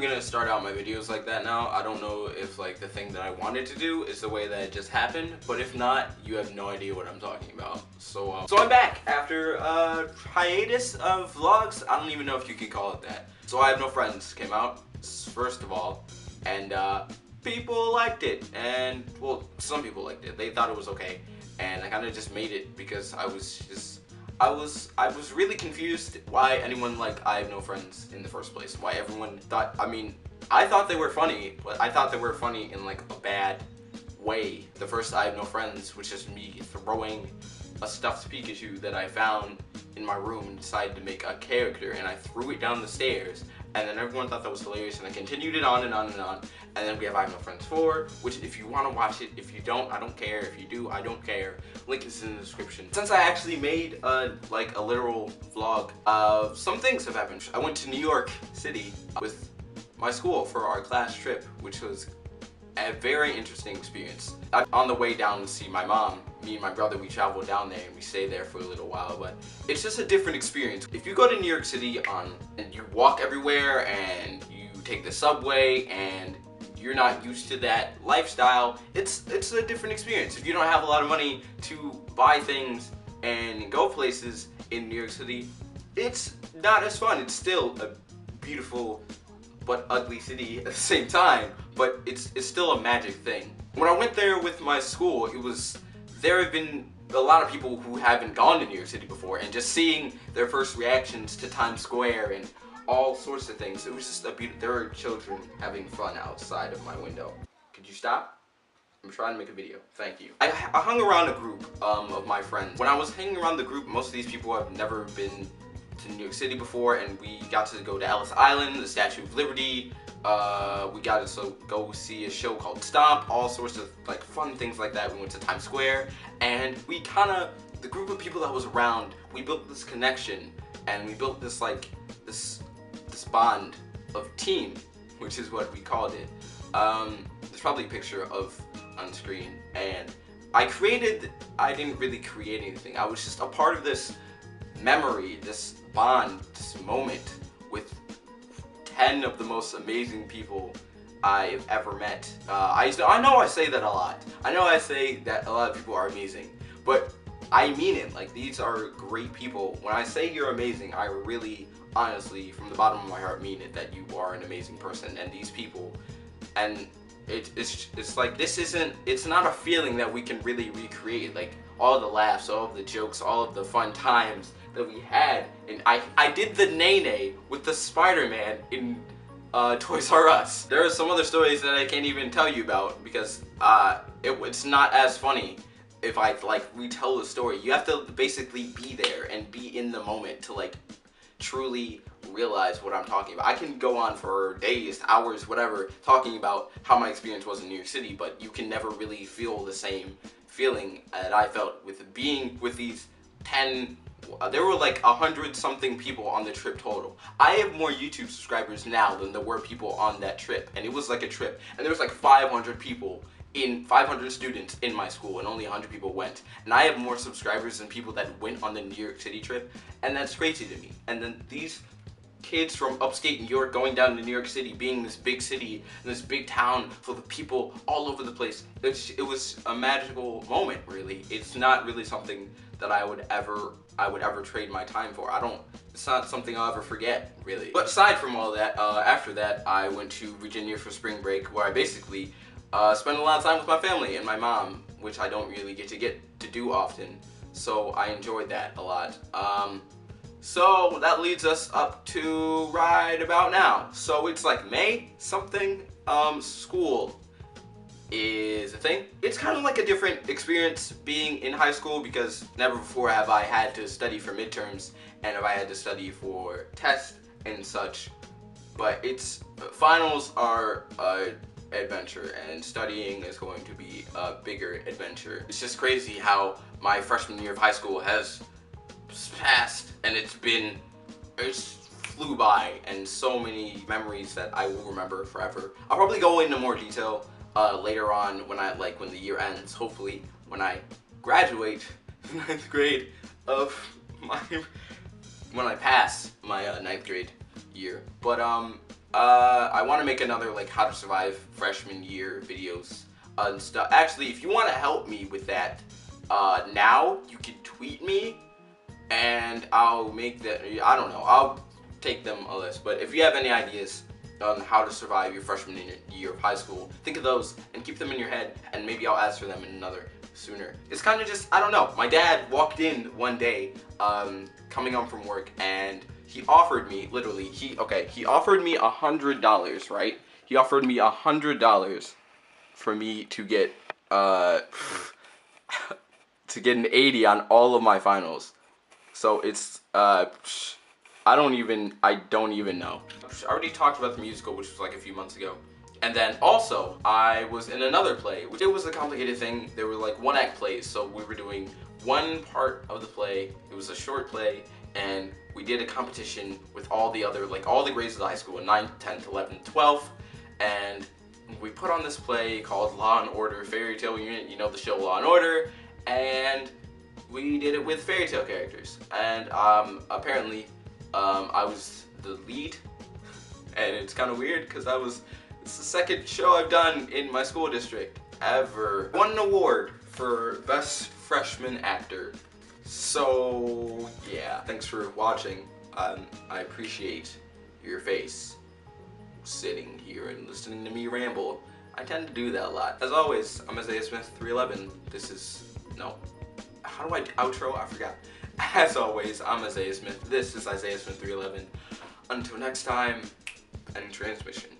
gonna start out my videos like that now. I don't know if like the thing that I wanted to do is the way that it just happened, but if not, you have no idea what I'm talking about. So I'm back after a hiatus of vlogs. I don't even know if you could call it that. So I Have No Friends came out, first of all, and people liked it, and well, some people liked it. They thought it was okay, and I kind of just made it because I was really confused why anyone liked I Have No Friends in the first place. Why everyone thought, I thought they were funny, but I thought they were funny in like a bad way. The first I Have No Friends was just me throwing a stuffed Pikachu that I found in my room and decided to make a character, and I threw it down the stairs, and then everyone thought that was hilarious, and I continued it on and on and on. And then we have I Have No Friends 4, which if you want to watch it, if you don't, I don't care. If you do, I don't care. Link is in the description. Since I actually made like a literal vlog, some things have happened. I went to New York City with my school for our class trip, which was a very interesting experience. On the way down to see my mom, me and my brother, we traveled down there and we stayed there for a little while, but it's just a different experience. If you go to New York City and you walk everywhere and you take the subway and you're not used to that lifestyle, it's a different experience. If you don't have a lot of money to buy things and go places in New York City, it's not as fun. It's still a beautiful but ugly city at the same time, but it's still a magic thing. When I went there with my school, there have been a lot of people who haven't gone to New York City before, and just seeing their first reactions to Times Square and all sorts of things, it was just there were children having fun outside of my window. Could you stop? I'm trying to make a video. Thank you. I hung around a group of my friends. When I was hanging around the group, most of these people have never been to New York City before, and we got to go to Ellis Island, the Statue of Liberty. We got to go see a show called Stomp, all sorts of like fun things like that. We went to Times Square, and the group of people that was around, we built this connection, and we built this this bond of team, which is what we called it. There's probably a picture on screen, and I didn't really create anything. I was just a part of this memory, this bond, this moment with 10 of the most amazing people I've ever met. I know I say that a lot. I know I say that a lot of people are amazing, but I mean it. Like, these are great people. When I say you're amazing, I really, honestly, from the bottom of my heart, mean it, that you are an amazing person. And these people, and it's like, it's not a feeling that we can really recreate. Like, all the laughs, all of the jokes, all of the fun times that we had. And I did the Nene with the Spider-Man in Toys R Us. There are some other stories that I can't even tell you about because it's not as funny if I like retell the story. You have to basically be there and be in the moment to like truly realize what I'm talking about. I can go on for days, hours, whatever, talking about how my experience was in New York City, but you can never really feel the same feeling that I felt with being with these 10, there were like 100-something people on the trip total. I have more YouTube subscribers now than there were people on that trip, and it was like a trip, and there was like 500 students in my school, and only 100 people went. And I have more subscribers than people that went on the New York City trip, and that's crazy to me. And then these kids from upstate New York going down to New York City, being this big city, this big town full of people all over the place. It was a magical moment, really. It's not really something that I would ever trade my time for. It's not something I'll ever forget, really. But aside from all that, after that, I went to Virginia for spring break, where I basically spent a lot of time with my family and my mom, which I don't really get to do often. So I enjoyed that a lot. So that leads us up to right about now. So it's like May something. School is a thing. It's kind of like a different experience being in high school because never before have I had to study for midterms and have I had to study for tests and such. But finals are adventure, and studying is going to be a bigger adventure. It's just crazy how my freshman year of high school has passed, and it flew by, and so many memories that I will remember forever. I'll probably go into more detail later on when the year ends, hopefully when I graduate 9th grade when I pass my 9th grade year. But I want to make another like how to survive freshman year videos and stuff. Actually, if you want to help me with that, now you can tweet me and I'll make that. I don't know. I'll take them a list. But if you have any ideas on how to survive your freshman year of high school, think of those and keep them in your head, and maybe I'll ask for them in another sooner. It's kind of just, I don't know. My dad walked in one day, coming home from work, and he offered me, literally, he offered me $100, right? He offered me $100 for me to get, to get an 80 on all of my finals. So it's, I don't even know. I already talked about the musical, which was like a few months ago. And then also, I was in another play, which it was a complicated thing. There were like one-act plays, so we were doing one part of the play. It was a short play, and we did a competition with all the other, like all the grades of the high school, 9th, 10th, 11th, 12th, and we put on this play called Law and Order Fairy Tale Unit, you know the show Law and Order, and we did it with fairy tale characters. And apparently, I was the lead, and it's kind of weird because it's the second show I've done in my school district ever. Won an award for Best Freshman Actor. So yeah, thanks for watching. I appreciate your face sitting here and listening to me ramble. I tend to do that a lot. As always, I'm Isaiah Smith 311. This is, no, how do I outro? I forgot. As always, I'm Isaiah Smith. This is Isaiah Smith 311. Until next time, end transmission.